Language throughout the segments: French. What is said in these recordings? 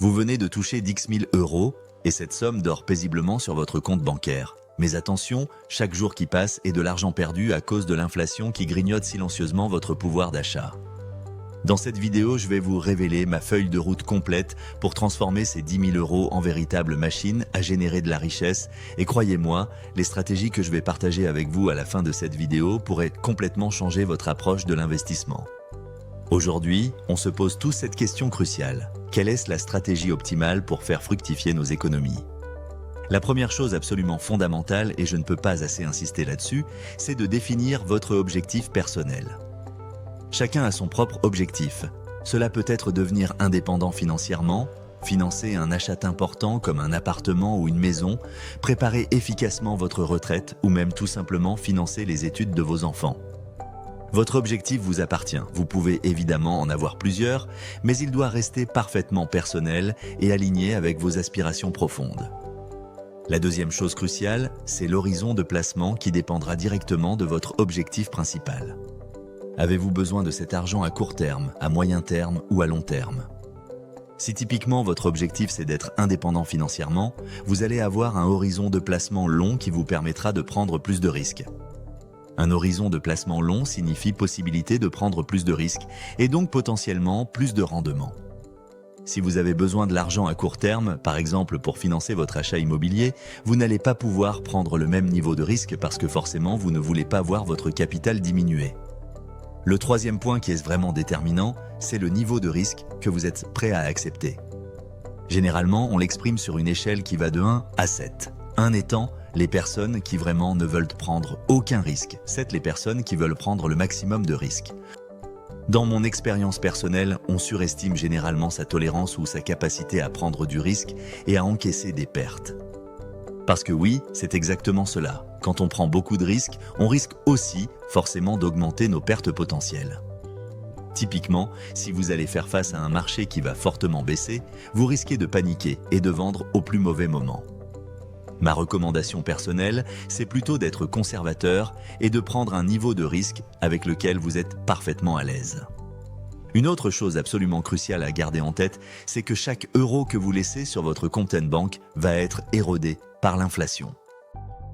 Vous venez de toucher 10 000 € et cette somme dort paisiblement sur votre compte bancaire. Mais attention, chaque jour qui passe est de l'argent perdu à cause de l'inflation qui grignote silencieusement votre pouvoir d'achat. Dans cette vidéo, je vais vous révéler ma feuille de route complète pour transformer ces 10 000 € en véritable machine à générer de la richesse. Et croyez-moi, les stratégies que je vais partager avec vous à la fin de cette vidéo pourraient complètement changer votre approche de l'investissement. Aujourd'hui, on se pose tous cette question cruciale. Quelle est la stratégie optimale pour faire fructifier nos économies ? La première chose absolument fondamentale, et je ne peux pas assez insister là-dessus, c'est de définir votre objectif personnel. Chacun a son propre objectif. Cela peut être devenir indépendant financièrement, financer un achat important comme un appartement ou une maison, préparer efficacement votre retraite ou même tout simplement financer les études de vos enfants. Votre objectif vous appartient. Vous pouvez évidemment en avoir plusieurs, mais il doit rester parfaitement personnel et aligné avec vos aspirations profondes. La deuxième chose cruciale, c'est l'horizon de placement qui dépendra directement de votre objectif principal. Avez-vous besoin de cet argent à court terme, à moyen terme ou à long terme ? Si typiquement votre objectif c'est d'être indépendant financièrement, vous allez avoir un horizon de placement long qui vous permettra de prendre plus de risques. Un horizon de placement long signifie possibilité de prendre plus de risques et donc potentiellement plus de rendement. Si vous avez besoin de l'argent à court terme, par exemple pour financer votre achat immobilier, vous n'allez pas pouvoir prendre le même niveau de risque parce que forcément vous ne voulez pas voir votre capital diminuer. Le troisième point qui est vraiment déterminant, c'est le niveau de risque que vous êtes prêt à accepter. Généralement, on l'exprime sur une échelle qui va de 1 à 7. 1 étant les personnes qui vraiment ne veulent prendre aucun risque. 7 les personnes qui veulent prendre le maximum de risques. Dans mon expérience personnelle, on surestime généralement sa tolérance ou sa capacité à prendre du risque et à encaisser des pertes. Parce que oui, c'est exactement cela. Quand on prend beaucoup de risques, on risque aussi forcément d'augmenter nos pertes potentielles. Typiquement, si vous allez faire face à un marché qui va fortement baisser, vous risquez de paniquer et de vendre au plus mauvais moment. Ma recommandation personnelle, c'est plutôt d'être conservateur et de prendre un niveau de risque avec lequel vous êtes parfaitement à l'aise. Une autre chose absolument cruciale à garder en tête, c'est que chaque euro que vous laissez sur votre compte en banque va être érodé par l'inflation.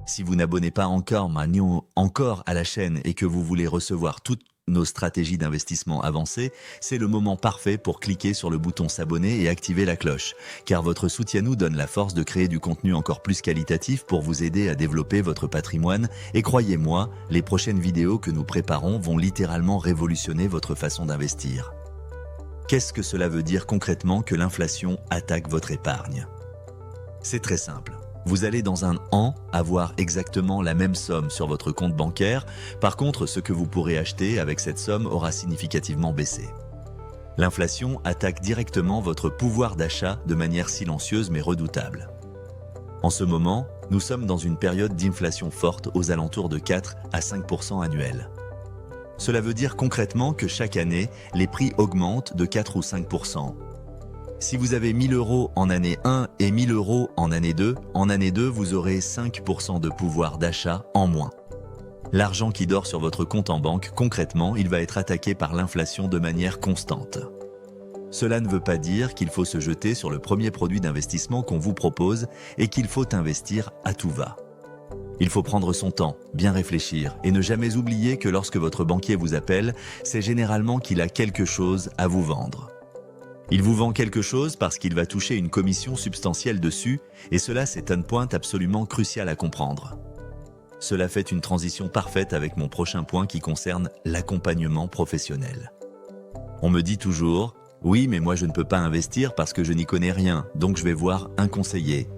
Si vous n'abonnez pas encore à la chaîne et que vous voulez recevoir toutes nos stratégies d'investissement avancées, c'est le moment parfait pour cliquer sur le bouton s'abonner et activer la cloche, car votre soutien nous donne la force de créer du contenu encore plus qualitatif pour vous aider à développer votre patrimoine. Et croyez-moi, les prochaines vidéos que nous préparons vont littéralement révolutionner votre façon d'investir. Qu'est-ce que cela veut dire concrètement que l'inflation attaque votre épargne ? C'est très simple. Vous allez dans un an avoir exactement la même somme sur votre compte bancaire. Par contre, ce que vous pourrez acheter avec cette somme aura significativement baissé. L'inflation attaque directement votre pouvoir d'achat de manière silencieuse mais redoutable. En ce moment, nous sommes dans une période d'inflation forte aux alentours de 4 à 5% annuels. Cela veut dire concrètement que chaque année, les prix augmentent de 4 ou 5%. Si vous avez 1 000 € en année 1 et 1 000 € en année 2, vous aurez 5% de pouvoir d'achat en moins. L'argent qui dort sur votre compte en banque, concrètement, il va être attaqué par l'inflation de manière constante. Cela ne veut pas dire qu'il faut se jeter sur le premier produit d'investissement qu'on vous propose et qu'il faut investir à tout va. Il faut prendre son temps, bien réfléchir et ne jamais oublier que lorsque votre banquier vous appelle, c'est généralement qu'il a quelque chose à vous vendre. Il vous vend quelque chose parce qu'il va toucher une commission substantielle dessus, et cela c'est un point absolument crucial à comprendre. Cela fait une transition parfaite avec mon prochain point qui concerne l'accompagnement professionnel. On me dit toujours, oui mais moi je ne peux pas investir parce que je n'y connais rien, donc je vais voir un conseiller.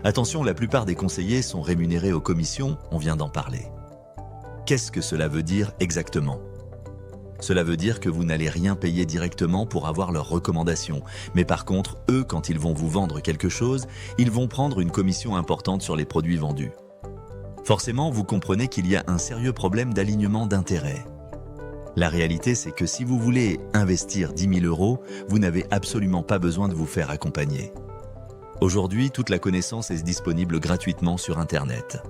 Attention, la plupart des conseillers sont rémunérés aux commissions, on vient d'en parler. Qu'est-ce que cela veut dire exactement ? Cela veut dire que vous n'allez rien payer directement pour avoir leurs recommandations. Mais par contre, eux, quand ils vont vous vendre quelque chose, ils vont prendre une commission importante sur les produits vendus. Forcément, vous comprenez qu'il y a un sérieux problème d'alignement d'intérêts. La réalité, c'est que si vous voulez investir 10 000 €, vous n'avez absolument pas besoin de vous faire accompagner. Aujourd'hui, toute la connaissance est disponible gratuitement sur Internet.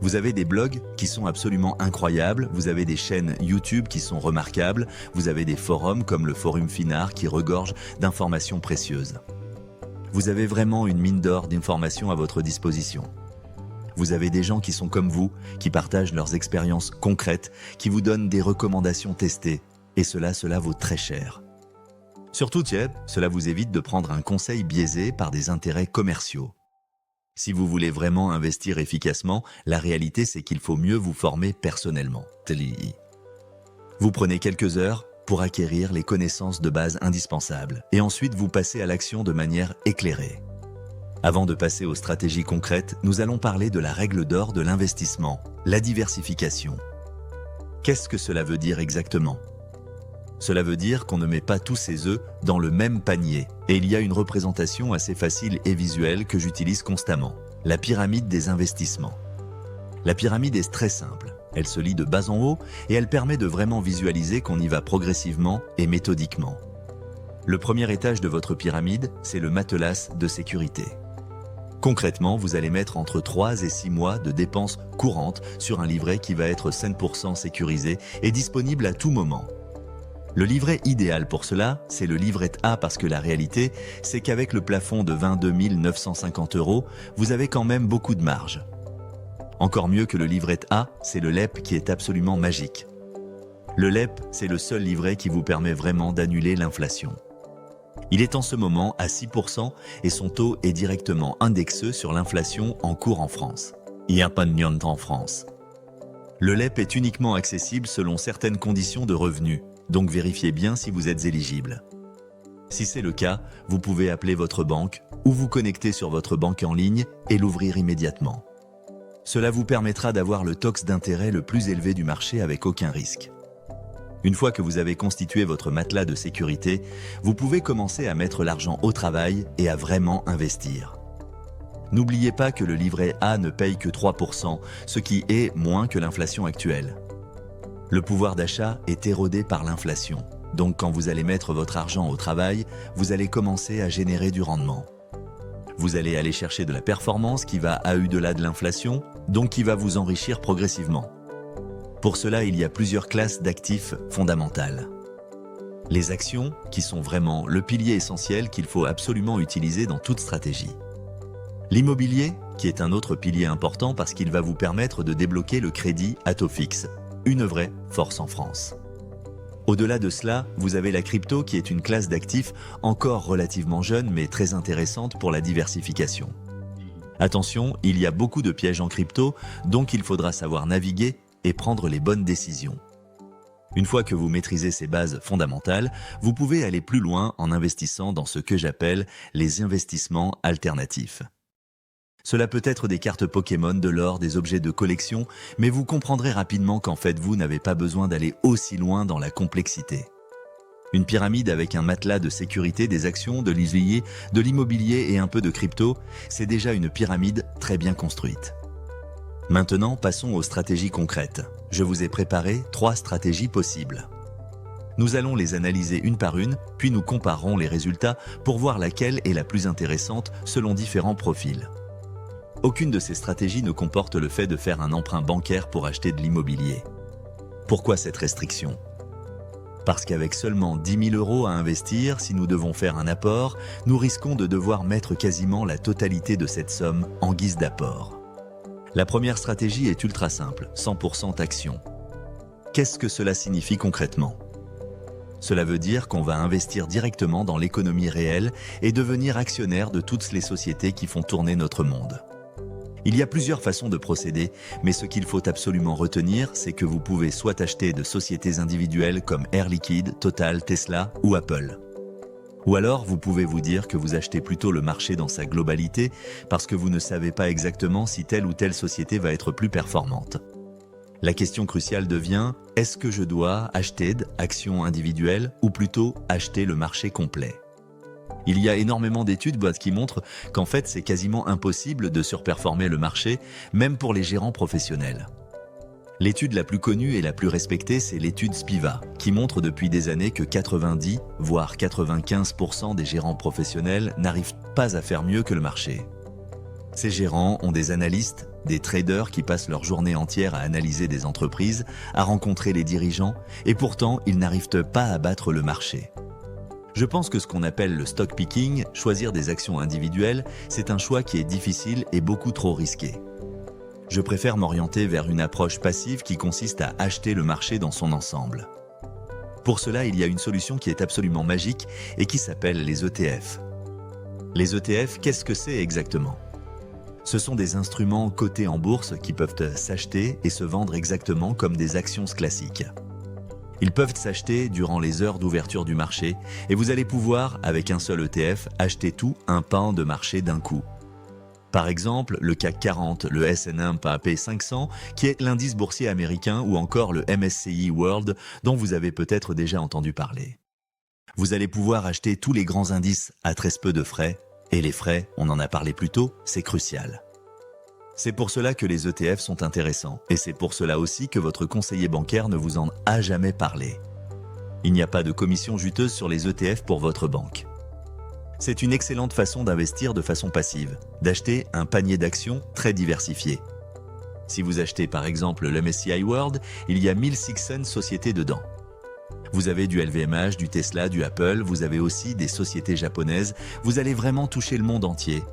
Vous avez des blogs qui sont absolument incroyables, vous avez des chaînes YouTube qui sont remarquables, vous avez des forums comme le Forum Finard qui regorge d'informations précieuses. Vous avez vraiment une mine d'or d'informations à votre disposition. Vous avez des gens qui sont comme vous, qui partagent leurs expériences concrètes, qui vous donnent des recommandations testées, et cela vaut très cher. Surtout, cela vous évite de prendre un conseil biaisé par des intérêts commerciaux. Si vous voulez vraiment investir efficacement, la réalité c'est qu'il faut mieux vous former personnellement. Vous prenez quelques heures pour acquérir les connaissances de base indispensables et ensuite vous passez à l'action de manière éclairée. Avant de passer aux stratégies concrètes, nous allons parler de la règle d'or de l'investissement, la diversification. Qu'est-ce que cela veut dire exactement ? Cela veut dire qu'on ne met pas tous ses œufs dans le même panier. Et il y a une représentation assez facile et visuelle que j'utilise constamment. La pyramide des investissements. La pyramide est très simple. Elle se lit de bas en haut et elle permet de vraiment visualiser qu'on y va progressivement et méthodiquement. Le premier étage de votre pyramide, c'est le matelas de sécurité. Concrètement, vous allez mettre entre 3 et 6 mois de dépenses courantes sur un livret qui va être 100% sécurisé et disponible à tout moment. Le livret idéal pour cela, c'est le livret A parce que la réalité, c'est qu'avec le plafond de 22 950 €, vous avez quand même beaucoup de marge. Encore mieux que le livret A, c'est le LEP qui est absolument magique. Le LEP, c'est le seul livret qui vous permet vraiment d'annuler l'inflation. Il est en ce moment à 6% et son taux est directement indexé sur l'inflation en cours en France. Il n'y a pas de niente en France. Le LEP est uniquement accessible selon certaines conditions de revenus. Donc vérifiez bien si vous êtes éligible. Si c'est le cas, vous pouvez appeler votre banque ou vous connecter sur votre banque en ligne et l'ouvrir immédiatement. Cela vous permettra d'avoir le taux d'intérêt le plus élevé du marché avec aucun risque. Une fois que vous avez constitué votre matelas de sécurité, vous pouvez commencer à mettre l'argent au travail et à vraiment investir. N'oubliez pas que le livret A ne paye que 3%, ce qui est moins que l'inflation actuelle. Le pouvoir d'achat est érodé par l'inflation. Donc quand vous allez mettre votre argent au travail, vous allez commencer à générer du rendement. Vous allez aller chercher de la performance qui va au-delà de l'inflation, donc qui va vous enrichir progressivement. Pour cela, il y a plusieurs classes d'actifs fondamentales. Les actions, qui sont vraiment le pilier essentiel qu'il faut absolument utiliser dans toute stratégie. L'immobilier, qui est un autre pilier important parce qu'il va vous permettre de débloquer le crédit à taux fixe. Une vraie force en France. Au-delà de cela, vous avez la crypto qui est une classe d'actifs encore relativement jeune mais très intéressante pour la diversification. Attention, il y a beaucoup de pièges en crypto, donc il faudra savoir naviguer et prendre les bonnes décisions. Une fois que vous maîtrisez ces bases fondamentales, vous pouvez aller plus loin en investissant dans ce que j'appelle les investissements alternatifs. Cela peut être des cartes Pokémon, de l'or, des objets de collection, mais vous comprendrez rapidement qu'en fait vous n'avez pas besoin d'aller aussi loin dans la complexité. Une pyramide avec un matelas de sécurité, des actions, de l'immobilier et un peu de crypto, c'est déjà une pyramide très bien construite. Maintenant, passons aux stratégies concrètes. Je vous ai préparé 3 stratégies possibles. Nous allons les analyser une par une, puis nous comparerons les résultats pour voir laquelle est la plus intéressante selon différents profils. Aucune de ces stratégies ne comporte le fait de faire un emprunt bancaire pour acheter de l'immobilier. Pourquoi cette restriction ? Parce qu'avec seulement 10 000 € à investir, si nous devons faire un apport, nous risquons de devoir mettre quasiment la totalité de cette somme en guise d'apport. La première stratégie est ultra simple, 100% action. Qu'est-ce que cela signifie concrètement ? Cela veut dire qu'on va investir directement dans l'économie réelle et devenir actionnaire de toutes les sociétés qui font tourner notre monde. Il y a plusieurs façons de procéder, mais ce qu'il faut absolument retenir, c'est que vous pouvez soit acheter de sociétés individuelles comme Air Liquide, Total, Tesla ou Apple. Ou alors, vous pouvez vous dire que vous achetez plutôt le marché dans sa globalité parce que vous ne savez pas exactement si telle ou telle société va être plus performante. La question cruciale devient, est-ce que je dois acheter d'actions individuelles ou plutôt acheter le marché complet ? Il y a énormément d'études qui montrent qu'en fait c'est quasiment impossible de surperformer le marché, même pour les gérants professionnels. L'étude la plus connue et la plus respectée, c'est l'étude Spiva, qui montre depuis des années que 90, voire 95% des gérants professionnels n'arrivent pas à faire mieux que le marché. Ces gérants ont des analystes, des traders qui passent leur journée entière à analyser des entreprises, à rencontrer les dirigeants, et pourtant ils n'arrivent pas à battre le marché. Je pense que ce qu'on appelle le stock picking, choisir des actions individuelles, c'est un choix qui est difficile et beaucoup trop risqué. Je préfère m'orienter vers une approche passive qui consiste à acheter le marché dans son ensemble. Pour cela, il y a une solution qui est absolument magique et qui s'appelle les ETF. Les ETF, qu'est-ce que c'est exactement ? Ce sont des instruments cotés en bourse qui peuvent s'acheter et se vendre exactement comme des actions classiques. Ils peuvent s'acheter durant les heures d'ouverture du marché et vous allez pouvoir, avec un seul ETF, acheter tout un pan de marché d'un coup. Par exemple, le CAC 40, le S&P 500, qui est l'indice boursier américain, ou encore le MSCI World, dont vous avez peut-être déjà entendu parler. Vous allez pouvoir acheter tous les grands indices à très peu de frais, et les frais, on en a parlé plus tôt, c'est crucial. C'est pour cela que les ETF sont intéressants, et c'est pour cela aussi que votre conseiller bancaire ne vous en a jamais parlé. Il n'y a pas de commission juteuse sur les ETF pour votre banque. C'est une excellente façon d'investir de façon passive, d'acheter un panier d'actions très diversifié. Si vous achetez par exemple le MSCI World, il y a 1600 sociétés dedans. Vous avez du LVMH, du Tesla, du Apple, vous avez aussi des sociétés japonaises, vous allez vraiment toucher le monde entier.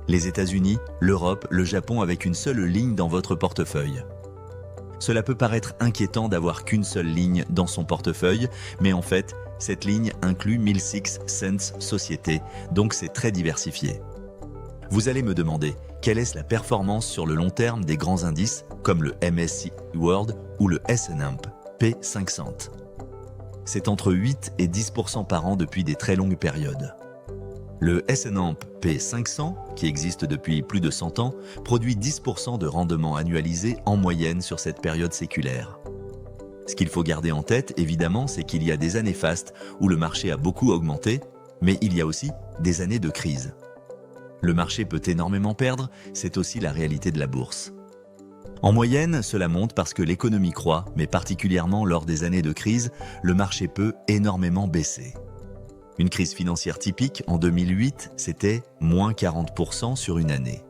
Les États-Unis, l'Europe, le Japon avec une seule ligne dans votre portefeuille. Cela peut paraître inquiétant d'avoir qu'une seule ligne dans son portefeuille, mais en fait, cette ligne inclut 1600 sociétés, donc c'est très diversifié. Vous allez me demander, quelle est la performance sur le long terme des grands indices, comme le MSCI World ou le S&P 500 ? C'est entre 8 et 10% par an depuis des très longues périodes. Le S&P 500, qui existe depuis plus de 100 ans, produit 10% de rendement annualisé en moyenne sur cette période séculaire. Ce qu'il faut garder en tête, évidemment, c'est qu'il y a des années fastes où le marché a beaucoup augmenté, mais il y a aussi des années de crise. Le marché peut énormément perdre, c'est aussi la réalité de la bourse. En moyenne, cela monte parce que l'économie croît, mais particulièrement lors des années de crise, le marché peut énormément baisser. Une crise financière typique, en 2008, c'était moins 40% sur une année.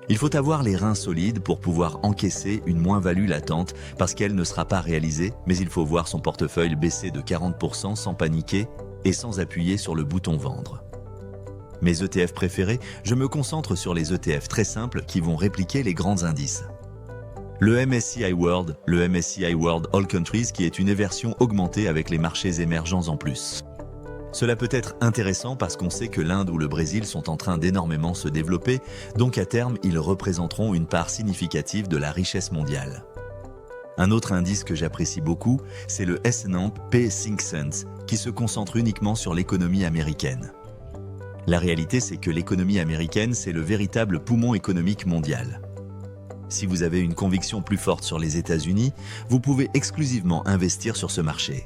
Il faut avoir les reins solides pour pouvoir encaisser une moins-value latente parce qu'elle ne sera pas réalisée, mais il faut voir son portefeuille baisser de 40% sans paniquer et sans appuyer sur le bouton vendre. Mes ETF préférés, je me concentre sur les ETF très simples qui vont répliquer les grands indices. Le MSCI World All Countries qui est une version augmentée avec les marchés émergents en plus. Cela peut être intéressant parce qu'on sait que l'Inde ou le Brésil sont en train d'énormément se développer, donc à terme, ils représenteront une part significative de la richesse mondiale. Un autre indice que j'apprécie beaucoup, c'est le S&P 500, qui se concentre uniquement sur l'économie américaine. La réalité, c'est que l'économie américaine, c'est le véritable poumon économique mondial. Si vous avez une conviction plus forte sur les États-Unis, vous pouvez exclusivement investir sur ce marché.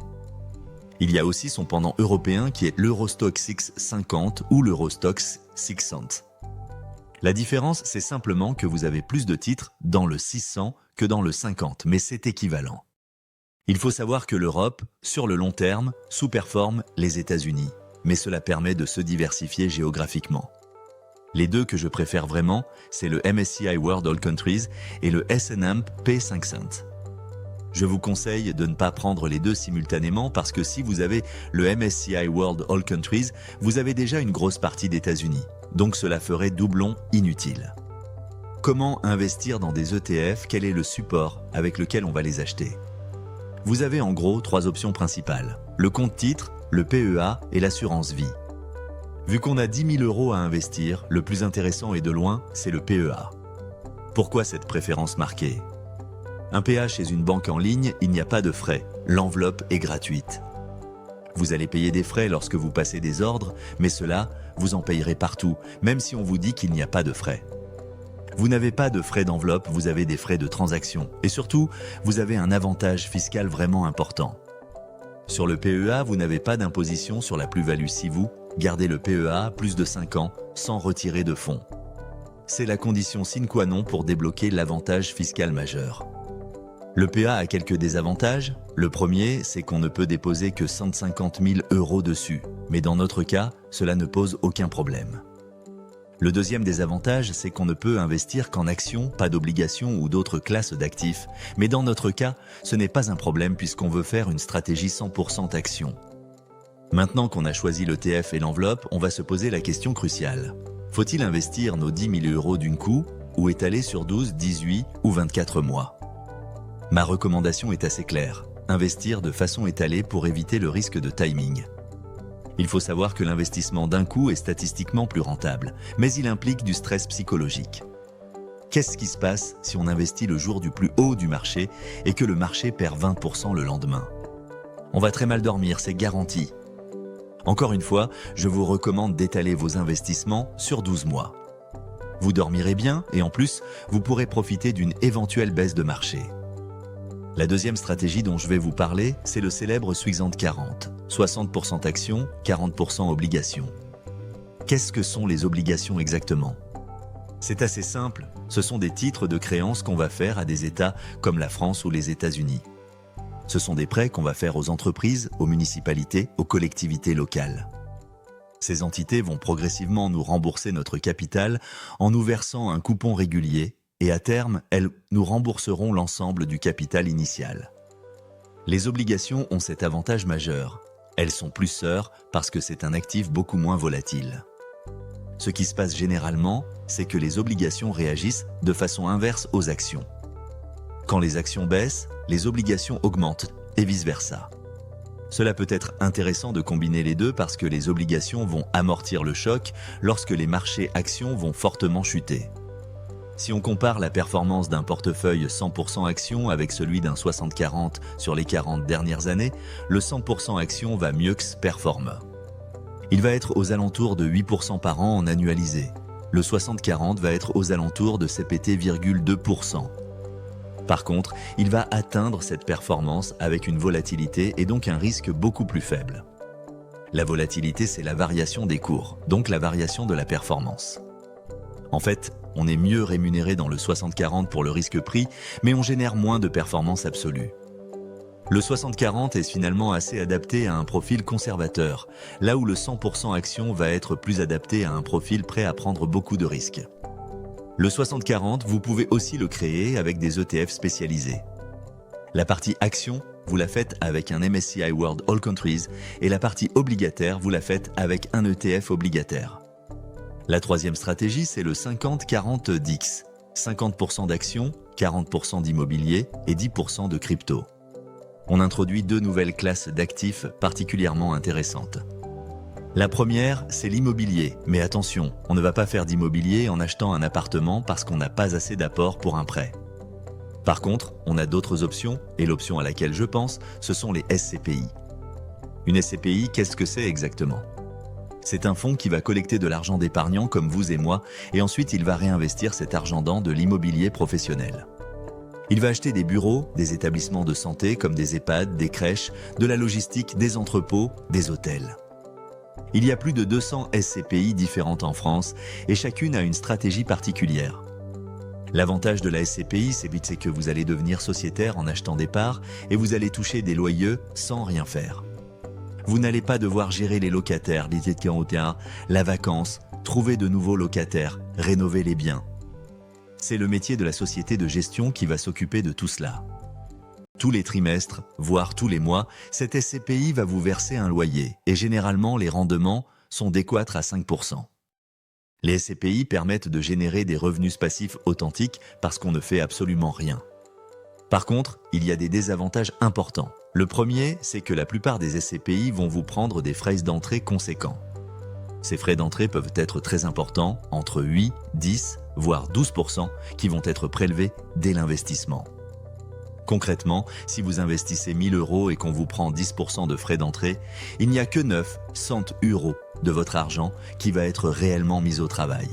Il y a aussi son pendant européen qui est l'Eurostoxx 650 ou l'Eurostoxx 600. La différence, c'est simplement que vous avez plus de titres dans le 600 que dans le 50, mais c'est équivalent. Il faut savoir que l'Europe, sur le long terme, sous-performe les États-Unis, mais cela permet de se diversifier géographiquement. Les deux que je préfère vraiment, c'est le MSCI World All Countries et le S&P 500. Je vous conseille de ne pas prendre les deux simultanément parce que si vous avez le MSCI World All Countries, vous avez déjà une grosse partie d'États-Unis, donc cela ferait doublon inutile. Comment investir dans des ETF? Quel est le support avec lequel on va les acheter? Vous avez en gros 3 options principales, le compte titre, le PEA et l'assurance vie. Vu qu'on a 10 000 € à investir, le plus intéressant et de loin, c'est le PEA. Pourquoi cette préférence marquée? Un PEA chez une banque en ligne, il n'y a pas de frais, l'enveloppe est gratuite. Vous allez payer des frais lorsque vous passez des ordres, mais cela, vous en payerez partout, même si on vous dit qu'il n'y a pas de frais. Vous n'avez pas de frais d'enveloppe, vous avez des frais de transaction. Et surtout, vous avez un avantage fiscal vraiment important. Sur le PEA, vous n'avez pas d'imposition sur la plus-value si vous gardez le PEA plus de 5 ans sans retirer de fonds. C'est la condition sine qua non pour débloquer l'avantage fiscal majeur. Le PEA a quelques désavantages. Le premier, c'est qu'on ne peut déposer que 150 000 € dessus. Mais dans notre cas, cela ne pose aucun problème. Le deuxième désavantage, c'est qu'on ne peut investir qu'en actions, pas d'obligations ou d'autres classes d'actifs. Mais dans notre cas, ce n'est pas un problème puisqu'on veut faire une stratégie 100% actions. Maintenant qu'on a choisi l'ETF et l'enveloppe, on va se poser la question cruciale. Faut-il investir nos 10 000 euros d'un coup ou étaler sur 12, 18 ou 24 mois? Ma recommandation est assez claire. Investir de façon étalée pour éviter le risque de timing. Il faut savoir que l'investissement d'un coup est statistiquement plus rentable, mais il implique du stress psychologique. Qu'est-ce qui se passe si on investit le jour du plus haut du marché et que le marché perd 20% le lendemain? On va très mal dormir, c'est garanti. Encore une fois, je vous recommande d'étaler vos investissements sur 12 mois. Vous dormirez bien et en plus, vous pourrez profiter d'une éventuelle baisse de marché. La deuxième stratégie dont je vais vous parler, c'est le célèbre Swiss 40. 60% actions, 40% obligations. Qu'est-ce que sont les obligations exactement? C'est assez simple, ce sont des titres de créances qu'on va faire à des États comme la France ou les États-Unis. Ce sont des prêts qu'on va faire aux entreprises, aux municipalités, aux collectivités locales. Ces entités vont progressivement nous rembourser notre capital en nous versant un coupon régulier et à terme, elles nous rembourseront l'ensemble du capital initial. Les obligations ont cet avantage majeur. Elles sont plus sûres parce que c'est un actif beaucoup moins volatile. Ce qui se passe généralement, c'est que les obligations réagissent de façon inverse aux actions. Quand les actions baissent, les obligations augmentent et vice-versa. Cela peut être intéressant de combiner les deux parce que les obligations vont amortir le choc lorsque les marchés actions vont fortement chuter. Si on compare la performance d'un portefeuille 100% actions avec celui d'un 60-40 sur les 40 dernières années, le 100% actions va mieux que performe. Il va être aux alentours de 8% par an en annualisé. Le 60-40 va être aux alentours de CPT,2%. Par contre, il va atteindre cette performance avec une volatilité et donc un risque beaucoup plus faible. La volatilité, c'est la variation des cours, donc la variation de la performance. En fait, on est mieux rémunéré dans le 60-40 pour le risque-prix, mais on génère moins de performance absolue. Le 60-40 est finalement assez adapté à un profil conservateur, là où le 100% action va être plus adapté à un profil prêt à prendre beaucoup de risques. Le 60-40, vous pouvez aussi le créer avec des ETF spécialisés. La partie action, vous la faites avec un MSCI World All Countries et la partie obligataire, vous la faites avec un ETF obligataire. La troisième stratégie, c'est le 50-40 DIX. 50% d'actions, 40% d'immobilier et 10% de crypto. On introduit deux nouvelles classes d'actifs particulièrement intéressantes. La première, c'est l'immobilier. Mais attention, on ne va pas faire d'immobilier en achetant un appartement parce qu'on n'a pas assez d'apport pour un prêt. Par contre, on a d'autres options, et l'option à laquelle je pense, ce sont les SCPI. Une SCPI, qu'est-ce que c'est exactement ? C'est un fonds qui va collecter de l'argent d'épargnants comme vous et moi, et ensuite il va réinvestir cet argent dans de l'immobilier professionnel. Il va acheter des bureaux, des établissements de santé comme des EHPAD, des crèches, de la logistique, des entrepôts, des hôtels. Il y a plus de 200 SCPI différentes en France, et chacune a une stratégie particulière. L'avantage de la SCPI, c'est que vous allez devenir sociétaire en achetant des parts, et vous allez toucher des loyers sans rien faire. Vous n'allez pas devoir gérer les locataires, les étudiants, la vacance, trouver de nouveaux locataires, rénover les biens. C'est le métier de la société de gestion qui va s'occuper de tout cela. Tous les trimestres, voire tous les mois, cette SCPI va vous verser un loyer et généralement les rendements sont décoîtres à 5%. Les SCPI permettent de générer des revenus passifs authentiques parce qu'on ne fait absolument rien. Par contre, il y a des désavantages importants. Le premier, c'est que la plupart des SCPI vont vous prendre des frais d'entrée conséquents. Ces frais d'entrée peuvent être très importants, entre 8, 10, voire 12%, qui vont être prélevés dès l'investissement. Concrètement, si vous investissez 1 000 euros et qu'on vous prend 10% de frais d'entrée, il n'y a que 900 euros de votre argent qui va être réellement mis au travail.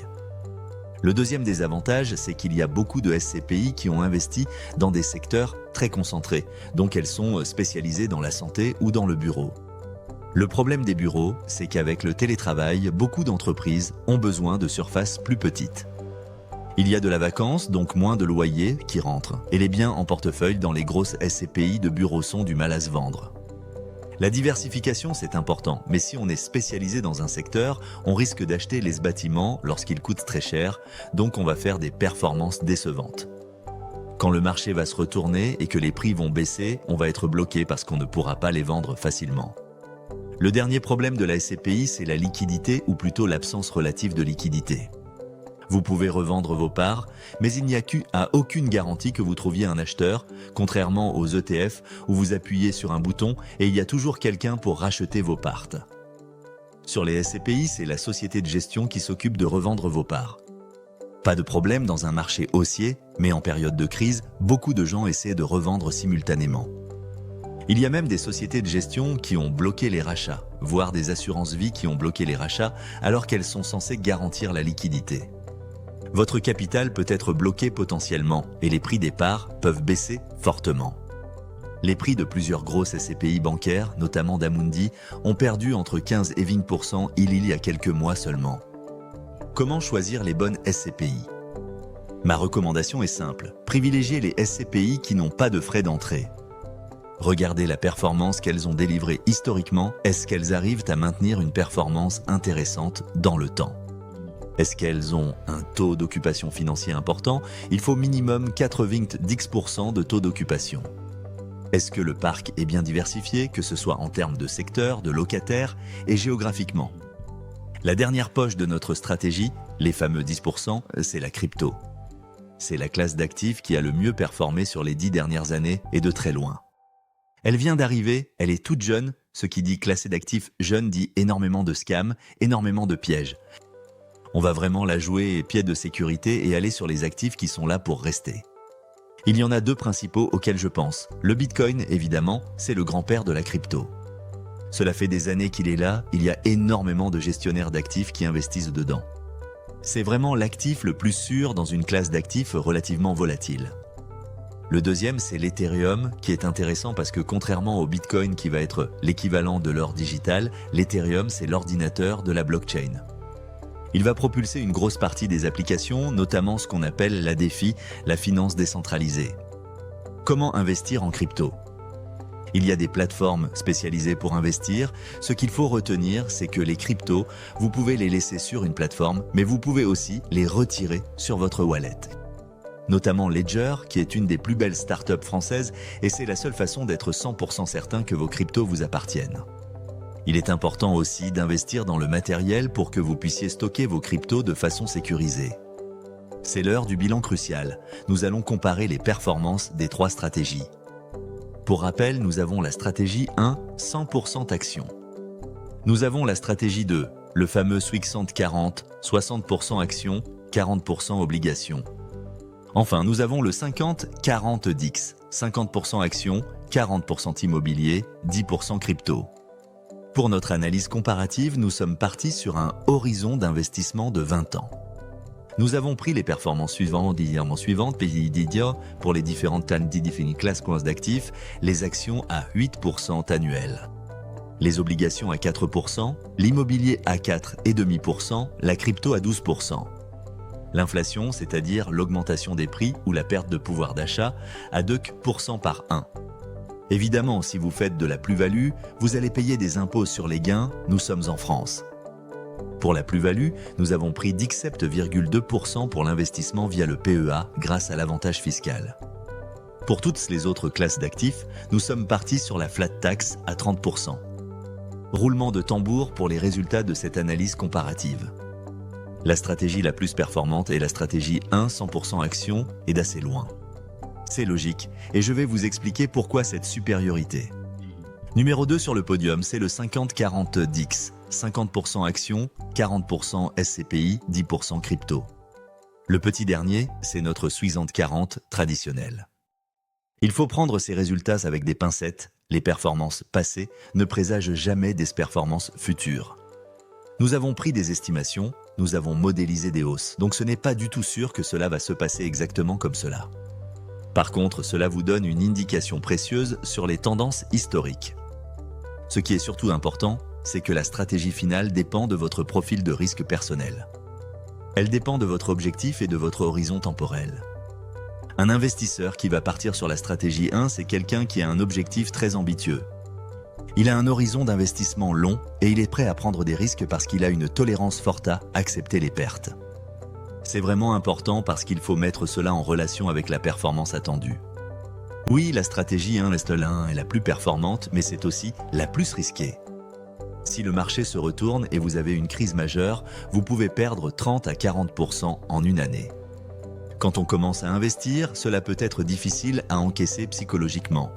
Le deuxième désavantage, c'est qu'il y a beaucoup de SCPI qui ont investi dans des secteurs très concentrés, donc elles sont spécialisées dans la santé ou dans le bureau. Le problème des bureaux, c'est qu'avec le télétravail, beaucoup d'entreprises ont besoin de surfaces plus petites. Il y a de la vacance, donc moins de loyers qui rentrent, et les biens en portefeuille dans les grosses SCPI de bureaux sont du mal à se vendre. La diversification, c'est important, mais si on est spécialisé dans un secteur, on risque d'acheter les bâtiments lorsqu'ils coûtent très cher, donc on va faire des performances décevantes. Quand le marché va se retourner et que les prix vont baisser, on va être bloqué parce qu'on ne pourra pas les vendre facilement. Le dernier problème de la SCPI, c'est la liquidité ou plutôt l'absence relative de liquidité. Vous pouvez revendre vos parts, mais il n'y a aucune garantie que vous trouviez un acheteur, contrairement aux ETF où vous appuyez sur un bouton et il y a toujours quelqu'un pour racheter vos parts. Sur les SCPI, c'est la société de gestion qui s'occupe de revendre vos parts. Pas de problème dans un marché haussier, mais en période de crise, beaucoup de gens essaient de revendre simultanément. Il y a même des sociétés de gestion qui ont bloqué les rachats, voire des assurances-vie qui ont bloqué les rachats alors qu'elles sont censées garantir la liquidité. Votre capital peut être bloqué potentiellement et les prix des parts peuvent baisser fortement. Les prix de plusieurs grosses SCPI bancaires, notamment d'Amundi, ont perdu entre 15 et 20% il y a quelques mois seulement. Comment choisir les bonnes SCPI? Ma recommandation est simple, privilégiez les SCPI qui n'ont pas de frais d'entrée. Regardez la performance qu'elles ont délivrée historiquement, est-ce qu'elles arrivent à maintenir une performance intéressante dans le temps? Est-ce qu'elles ont un taux d'occupation financier important? Il faut minimum 90% de taux d'occupation. Est-ce que le parc est bien diversifié, que ce soit en termes de secteur, de locataires et géographiquement? La dernière poche de notre stratégie, les fameux 10%, c'est la crypto. C'est la classe d'actifs qui a le mieux performé sur les 10 dernières années et de très loin. Elle vient d'arriver, elle est toute jeune, ce qui dit classé d'actifs jeune dit énormément de scams, énormément de pièges. On va vraiment la jouer pied de sécurité et aller sur les actifs qui sont là pour rester. Il y en a deux principaux auxquels je pense. Le Bitcoin, évidemment, c'est le grand-père de la crypto. Cela fait des années qu'il est là, il y a énormément de gestionnaires d'actifs qui investissent dedans. C'est vraiment l'actif le plus sûr dans une classe d'actifs relativement volatile. Le deuxième, c'est l'Ethereum, qui est intéressant parce que contrairement au Bitcoin qui va être l'équivalent de l'or digital, l'Ethereum, c'est l'ordinateur de la blockchain. Il va propulser une grosse partie des applications, notamment ce qu'on appelle la DeFi, la finance décentralisée. Comment investir en crypto? Il y a des plateformes spécialisées pour investir. Ce qu'il faut retenir, c'est que les cryptos, vous pouvez les laisser sur une plateforme, mais vous pouvez aussi les retirer sur votre wallet. Notamment Ledger, qui est une des plus belles startups françaises, et c'est la seule façon d'être 100% certain que vos cryptos vous appartiennent. Il est important aussi d'investir dans le matériel pour que vous puissiez stocker vos cryptos de façon sécurisée. C'est l'heure du bilan crucial. Nous allons comparer les performances des trois stratégies. Pour rappel, nous avons la stratégie 1, 100% action. Nous avons la stratégie 2, le fameux 60-40, 60% action, 40% obligation. Enfin, nous avons le 50-40 DIX, 50% action, 40% immobilier, 10% crypto. Pour notre analyse comparative, nous sommes partis sur un horizon d'investissement de 20 ans. Nous avons pris les performances suivantes pour les différentes classes d'actifs, les actions à 8% annuel, les obligations à 4%, l'immobilier à 4,5%, la crypto à 12%. L'inflation, c'est-à-dire l'augmentation des prix ou la perte de pouvoir d'achat, à 2% par an. Évidemment, si vous faites de la plus-value, vous allez payer des impôts sur les gains, nous sommes en France. Pour la plus-value, nous avons pris 17,2% pour l'investissement via le PEA grâce à l'avantage fiscal. Pour toutes les autres classes d'actifs, nous sommes partis sur la flat tax à 30%. Roulement de tambour pour les résultats de cette analyse comparative. La stratégie la plus performante est la stratégie 1 100% action et d'assez loin. C'est logique, et je vais vous expliquer pourquoi cette supériorité. Numéro 2 sur le podium, c'est le 50-40 DIX, 50% action, 40% SCPI, 10% crypto. Le petit dernier, c'est notre 60-40 traditionnel. Il faut prendre ces résultats avec des pincettes, les performances passées ne présagent jamais des performances futures. Nous avons pris des estimations, nous avons modélisé des hausses, donc ce n'est pas du tout sûr que cela va se passer exactement comme cela. Par contre, cela vous donne une indication précieuse sur les tendances historiques. Ce qui est surtout important, c'est que la stratégie finale dépend de votre profil de risque personnel. Elle dépend de votre objectif et de votre horizon temporel. Un investisseur qui va partir sur la stratégie 1, c'est quelqu'un qui a un objectif très ambitieux. Il a un horizon d'investissement long et il est prêt à prendre des risques parce qu'il a une tolérance forte à accepter les pertes. C'est vraiment important parce qu'il faut mettre cela en relation avec la performance attendue. Oui, la stratégie 1-1 est la plus performante, mais c'est aussi la plus risquée. Si le marché se retourne et vous avez une crise majeure, vous pouvez perdre 30 à 40% en une année. Quand on commence à investir, cela peut être difficile à encaisser psychologiquement.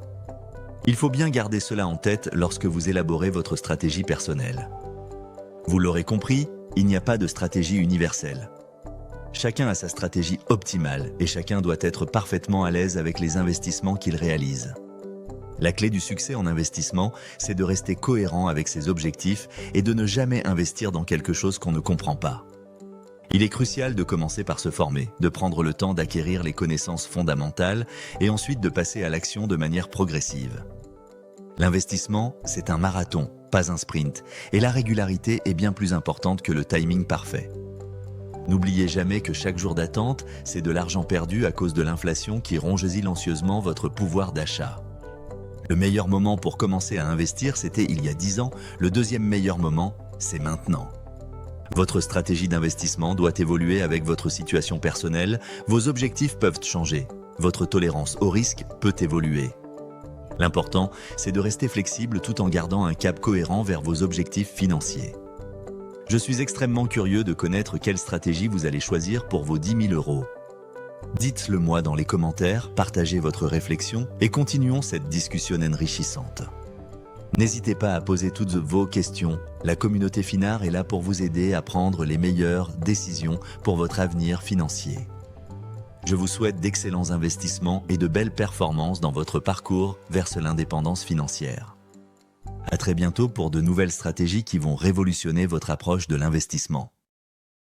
Il faut bien garder cela en tête lorsque vous élaborez votre stratégie personnelle. Vous l'aurez compris, il n'y a pas de stratégie universelle. Chacun a sa stratégie optimale et chacun doit être parfaitement à l'aise avec les investissements qu'il réalise. La clé du succès en investissement, c'est de rester cohérent avec ses objectifs et de ne jamais investir dans quelque chose qu'on ne comprend pas. Il est crucial de commencer par se former, de prendre le temps d'acquérir les connaissances fondamentales et ensuite de passer à l'action de manière progressive. L'investissement, c'est un marathon, pas un sprint, et la régularité est bien plus importante que le timing parfait. N'oubliez jamais que chaque jour d'attente, c'est de l'argent perdu à cause de l'inflation qui ronge silencieusement votre pouvoir d'achat. Le meilleur moment pour commencer à investir, c'était il y a 10 ans. Le deuxième meilleur moment, c'est maintenant. Votre stratégie d'investissement doit évoluer avec votre situation personnelle, vos objectifs peuvent changer, votre tolérance au risque peut évoluer. L'important, c'est de rester flexible tout en gardant un cap cohérent vers vos objectifs financiers. Je suis extrêmement curieux de connaître quelle stratégie vous allez choisir pour vos 10 000 €. Dites-le moi dans les commentaires, partagez votre réflexion et continuons cette discussion enrichissante. N'hésitez pas à poser toutes vos questions. La communauté Finar est là pour vous aider à prendre les meilleures décisions pour votre avenir financier. Je vous souhaite d'excellents investissements et de belles performances dans votre parcours vers l'indépendance financière. À très bientôt pour de nouvelles stratégies qui vont révolutionner votre approche de l'investissement.